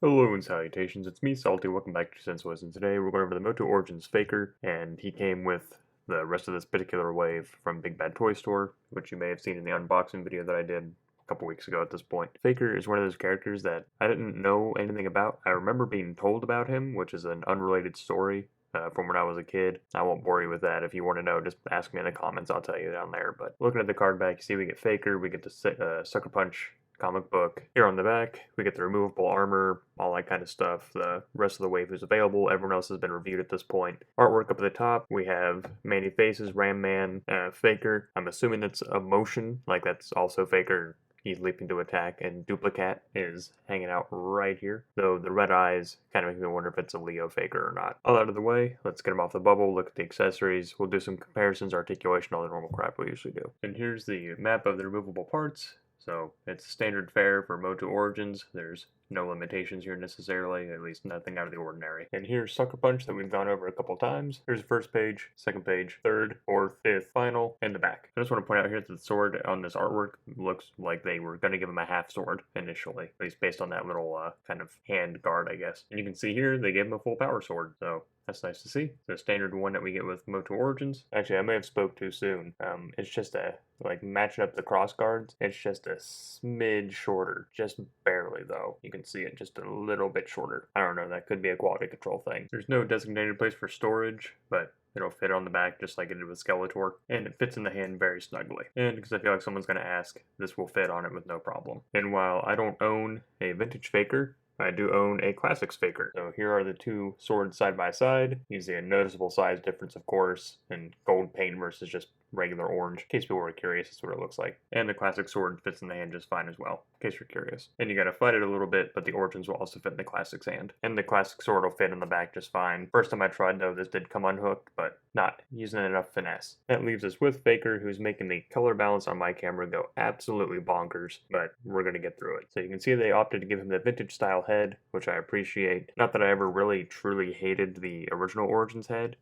Hello and salutations, it's me, Salty, welcome back to Senseless, and today we're going over the MOTU Origins Faker, and he came with the rest of this particular wave from Big Bad Toy Store, which you may have seen in the unboxing video that I did a couple weeks ago at this point. Faker is one of those characters that I didn't know anything about. I remember being told about him, which is an unrelated story from when I was a kid. I won't bore you with that. If you want to know, just ask me in the comments, I'll tell you down there. But looking at the card back, you see we get Faker, we get the Sucker Punch comic book. Here on the back, we get the removable armor, all that kind of stuff. The rest of the wave is available. Everyone else has been reviewed at this point. Artwork up at the top, we have Manny Faces, Ram Man, Faker. I'm assuming that's a motion, like that's also Faker. He's leaping to attack, and Duplicate is hanging out right here. Though the red eyes kind of make me wonder if it's a Leo Faker or not. All out of the way, let's get him off the bubble, look at the accessories, we'll do some comparisons, articulation, all the normal crap we usually do. And here's the map of the removable parts. So it's standard fare for MOTU Origins. There's no limitations here necessarily, at least nothing out of the ordinary. And here's Sucker Punch that we've gone over a couple times. Here's the first page, second page, third, fourth, fifth, final, and the back. I just want to point out here that the sword on this artwork looks like they were going to give him a half sword initially, at least based on that little kind of hand guard, I guess. And you can see here they gave him a full power sword, so that's nice to see. The standard one that we get with MOTU Origins. Actually, I may have spoke too soon. It's just like matching up the cross guards, it's just a smidge shorter, just barely though. You can see it just a little bit shorter. I don't know, that could be a quality control thing. There's no designated place for storage, but it'll fit on the back just like it did with Skeletor, and it fits in the hand very snugly. And because I feel like someone's going to ask, this will fit on it with no problem. And while I don't own a vintage Faker, I do own a Classics Faker. So here are the two swords side by side. You see a noticeable size difference, of course, in gold paint versus just regular orange. In case people were curious, that's what it looks like. And the classic sword fits in the hand just fine as well, in case you're curious. And you gotta fight it a little bit, but the Origins will also fit in the classic's hand. And the classic sword will fit in the back just fine. First time I tried though, this did come unhooked, but not using enough finesse. That leaves us with Faker, who's making the color balance on my camera go absolutely bonkers, but we're gonna get through it. So you can see they opted to give him the vintage style head, which I appreciate. Not that I ever really truly hated the original Origins head,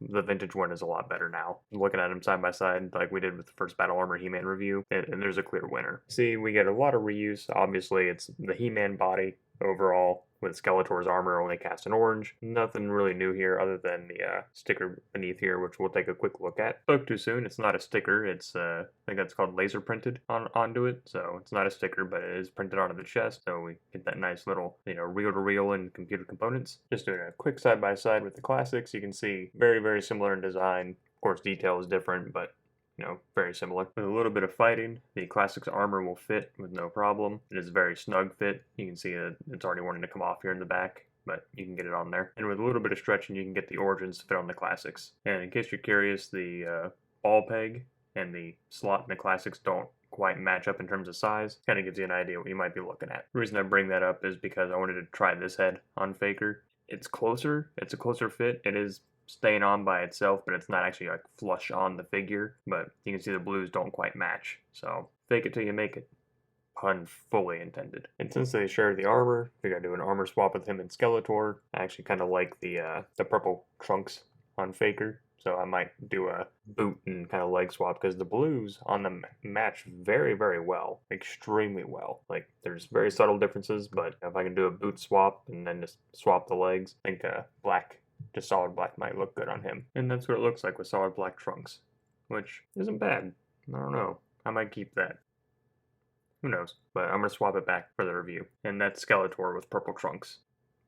the vintage one is a lot better now. Looking at him side by side, like we did with the first Battle Armor He-Man review, and there's a clear winner. See, we get a lot of reuse. Obviously, it's the He-Man body overall, with Skeletor's armor only cast in orange. Nothing really new here other than the sticker beneath here, which we'll take a quick look at. Spoke too soon, it's not a sticker, it's I think that's called laser printed onto it, so it's not a sticker, but it is printed onto the chest, so we get that nice little, reel-to-reel and computer components. Just doing a quick side-by-side with the classics, you can see very, very similar in design. Of course, detail is different, but very similar. With a little bit of fighting, the Classics armor will fit with no problem. It is a very snug fit. You can see that it's already wanting to come off here in the back, but you can get it on there. And with a little bit of stretching, you can get the Origins to fit on the Classics. And in case you're curious, the ball peg and the slot in the Classics don't quite match up in terms of size. Kind of gives you an idea what you might be looking at. The reason I bring that up is because I wanted to try this head on Faker. It's closer. It's a closer fit. It is staying on by itself, but it's not actually like flush on the figure, but you can see the blues don't quite match, so fake it till you make it, pun fully intended. And since they share the armor, we gotta do an armor swap with him and Skeletor. I actually kind of like the purple trunks on Faker, so I might do a boot and kind of leg swap, because the blues on them match very, very well, extremely well. Like, there's very subtle differences, but if I can do a boot swap and then just swap the legs, I think black, just solid black might look good on him. And that's what it looks like with solid black trunks, which isn't bad. I don't know. I might keep that. Who knows? But I'm going to swap it back for the review. And that's Skeletor with purple trunks.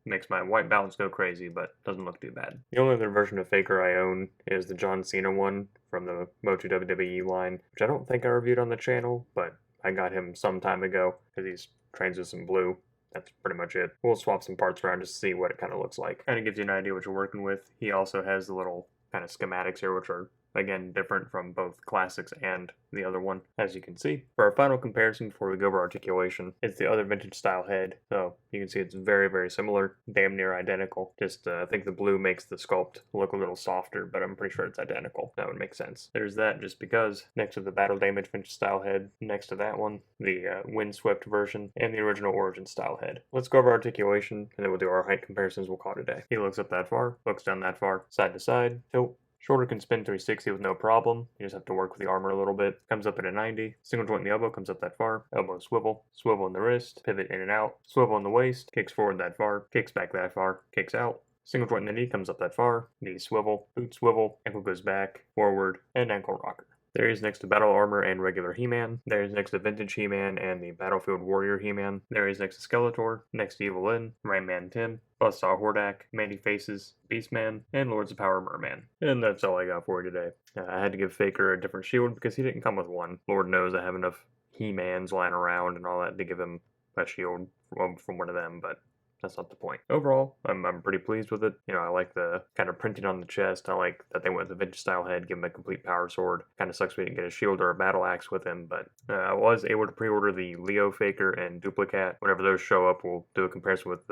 Makes my white balance go crazy, but doesn't look too bad. The only other version of Faker I own is the John Cena one from the MOTU WWE line, which I don't think I reviewed on the channel, but I got him some time ago because he's translucent blue. That's pretty much it. We'll swap some parts around just to see what it kind of looks like. Kind of gives you an idea what you're working with. He also has the little kind of schematics here, which are, again, different from both Classics and the other one, as you can see. For our final comparison before we go over articulation, it's the other vintage style head. So you can see it's very, very similar, damn near identical. Just I think the blue makes the sculpt look a little softer, but I'm pretty sure it's identical. That would make sense. There's that just because. Next to the battle damage vintage style head, next to that one, the windswept version, and the original Origin style head. Let's go over articulation, and then we'll do our height comparisons we'll call it a day. He looks up that far, looks down that far, side to side, tilt, Shoulder can spin 360 with no problem. You just have to work with the armor a little bit. Comes up at a 90. Single joint in the elbow comes up that far. Elbow swivel. Swivel in the wrist. Pivot in and out. Swivel in the waist. Kicks forward that far. Kicks back that far. Kicks out. Single joint in the knee comes up that far. Knee swivel. Boot swivel. Ankle goes back. Forward. And ankle rocker. There is next to Battle Armor and regular He-Man. There is next to Vintage He-Man and the Battlefield Warrior He-Man. There is next to Skeletor, next to Evil Lyn, Ram-Man Tim, Buzzsaw Hordak, Mandy Faces, Beastman, and Lords of Power Merman. And that's all I got for you today. I had to give Faker a different shield because he didn't come with one. Lord knows I have enough He-Mans lying around and all that to give him a shield from one of them, but that's not the point. Overall, I'm pretty pleased with it. You know, I like the kind of printing on the chest. I like that they went with the vintage style head, give him a complete power sword. Kind of sucks we didn't get a shield or a battle axe with him, but I was able to pre-order the Leo Faker and Duplicat. Whenever those show up, we'll do a comparison with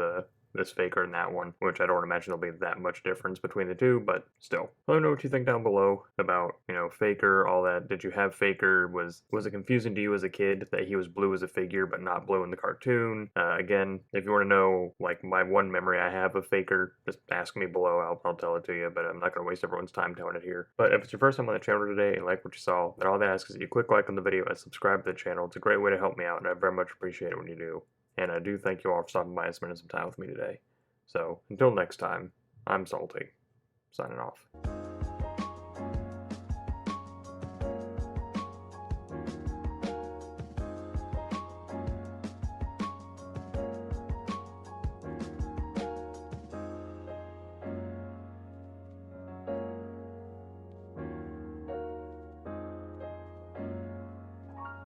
this Faker and that one, which I don't imagine there'll be that much difference between the two, but still. Let me know what you think down below about, you know, Faker, all that. Did you have Faker? Was it confusing to you as a kid that he was blue as a figure but not blue in the cartoon? Again, if you want to know, like, my one memory I have of Faker, just ask me below. I'll tell it to you, but I'm not going to waste everyone's time telling it here. But if it's your first time on the channel today and like what you saw, then all I ask is that you click like on the video and subscribe to the channel. It's a great way to help me out, and I very much appreciate it when you do. And I do thank you all for stopping by and spending some time with me today. So, until next time, I'm Salty, signing off.